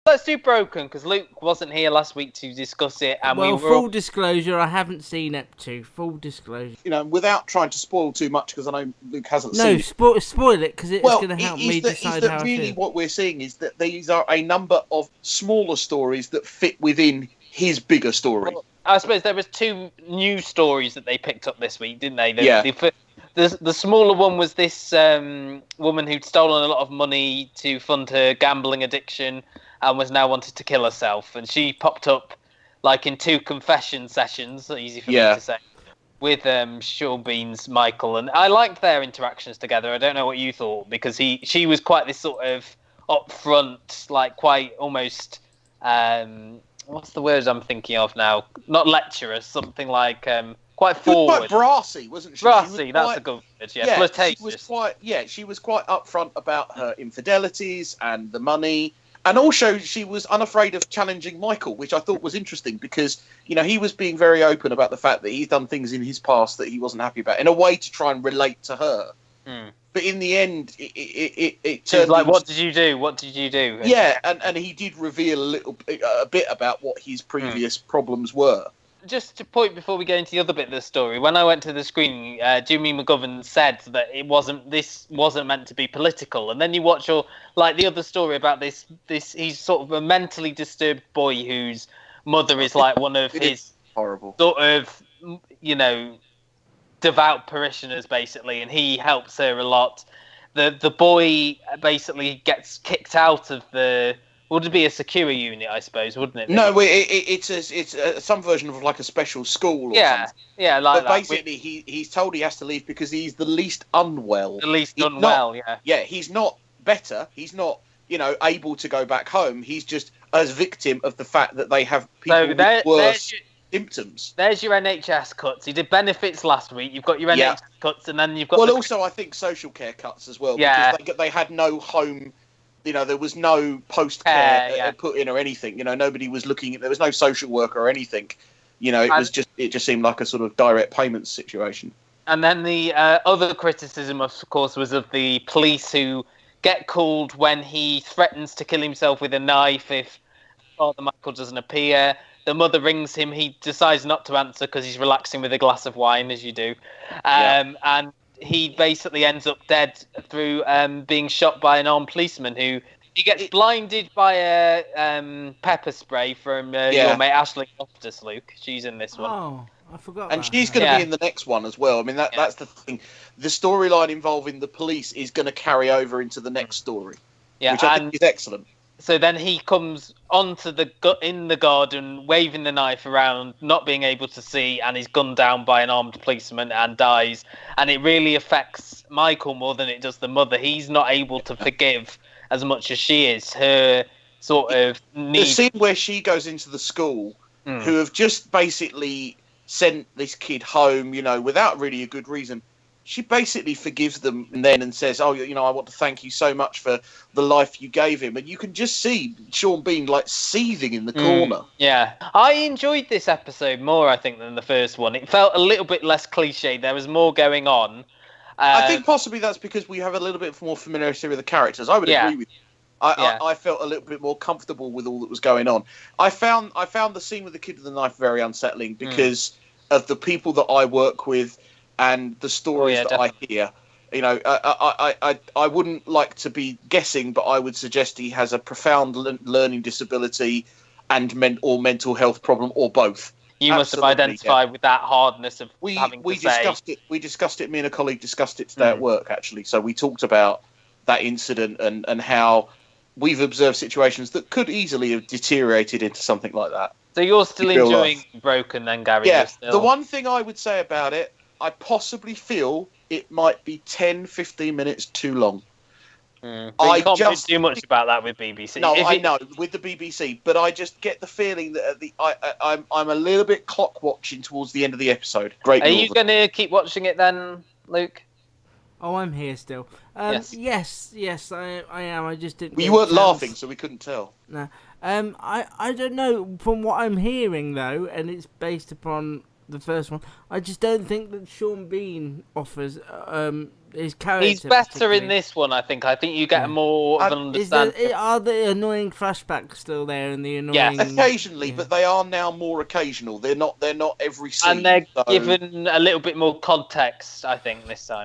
let's do Broken, because Luke wasn't here last week to discuss it, and well, full disclosure, I haven't seen Ep 2. Full disclosure. Without trying to spoil too much, because I know Luke hasn't seen it. No, spoil it, because it's going to help me decide how I feel. Really what we're seeing is that these are a number of smaller stories that fit within his bigger story. Well, I suppose there was 2 new stories that they picked up this week, didn't they? The smaller one was this woman who'd stolen a lot of money to fund her gambling addiction and was now wanted to kill herself. And she popped up like in 2 confession sessions, easy for me to say, with Sean Bean's Michael. And I liked their interactions together. I don't know what you thought, because she was quite this sort of upfront, like quite almost... what's the words I'm thinking of now? Not lecturous, something like... quite forward. Quite brassy, wasn't she? Brassy, that's a good word. Yeah, flirtatious. She was quite upfront about her infidelities and the money, and also she was unafraid of challenging Michael, which I thought was interesting because he was being very open about the fact that he's done things in his past that he wasn't happy about, in a way to try and relate to her. But in the end, it turned like, what did you do? What did you do? Yeah, and he did reveal a bit about what his previous problems were. Just to point before we go into the other bit of the story, when I went to the screening, Jimmy McGovern said that this wasn't meant to be political, and then you watch the other story about this he's sort of a mentally disturbed boy whose mother is like one of his horrible sort of devout parishioners basically, and he helps her a lot. The boy basically gets kicked out of the... Would it be a secure unit, I suppose, wouldn't it? No, it's some version of like a special school or something. Yeah, like but that. Basically, he's told he has to leave because he's the least unwell. Yeah, he's not better. He's not, able to go back home. He's just a victim of the fact that they have people with worse symptoms. There's your NHS cuts. You did benefits last week. You've got your NHS cuts, and then you've got... Well, also, I think social care cuts as well. Yeah. Because they had no home... there was no post-care put in or anything. Nobody was looking at... There was no social worker or anything. It just seemed like a sort of direct payments situation. And then the other criticism, of course, was of the police who get called when he threatens to kill himself with a knife if Father Michael doesn't appear. The mother rings him. He decides not to answer because he's relaxing with a glass of wine, as you do. And he basically ends up dead through being shot by an armed policeman who... He gets blinded by a pepper spray from your mate Ashley Loftus, Luke. She's in this one. Oh, I forgot. And she's going to be in the next one as well. I mean, that's the thing. The storyline involving the police is going to carry over into the next story, which I think is excellent. So then he comes onto in the garden, waving the knife around, not being able to see, and he's gunned down by an armed policeman and dies. And it really affects Michael more than it does the mother. He's not able to forgive as much as she is. Her sort of need... The scene where she goes into the school, who have just basically sent this kid home, without really a good reason. She basically forgives them and says, I want to thank you so much for the life you gave him. And you can just see Sean Bean seething in the corner. Yeah. I enjoyed this episode more, I think, than the first one. It felt a little bit less cliche. There was more going on. I think possibly that's because we have a little bit more familiarity with the characters. I would agree with you. I felt a little bit more comfortable with all that was going on. I found the scene with the kid with the knife very unsettling because of the people that I work with and the stories that I hear. I wouldn't like to be guessing, but I would suggest he has a profound learning disability and mental health problem, or both. You must have identified with that hardness of having to discussed it. We discussed it. Me and a colleague discussed it today at work, actually. So we talked about that incident and how we've observed situations that could easily have deteriorated into something like that. So you're still enjoying Broken then, Gary? Yeah. The one thing I would say about it, I possibly feel it might be 10, 15 minutes too long. But you can't do too much about that with BBC. No, I know, with the BBC, but I just get the feeling that I'm a little bit clock watching towards the end of the episode. Great. Are you going to keep watching it then, Luke? Oh, I'm here still. Yes, I am. I just didn't. Well, you weren't laughing, so we couldn't tell. No. I don't know. From what I'm hearing, though, and it's based upon the first one, I just don't think that Sean Bean offers his character. He's better in this one, I think. I think you get more of an understanding. Are the annoying flashbacks still there? And the annoying... Yes, occasionally, but they are now more occasional. They're not every scene. And they're given a little bit more context, I think, this time.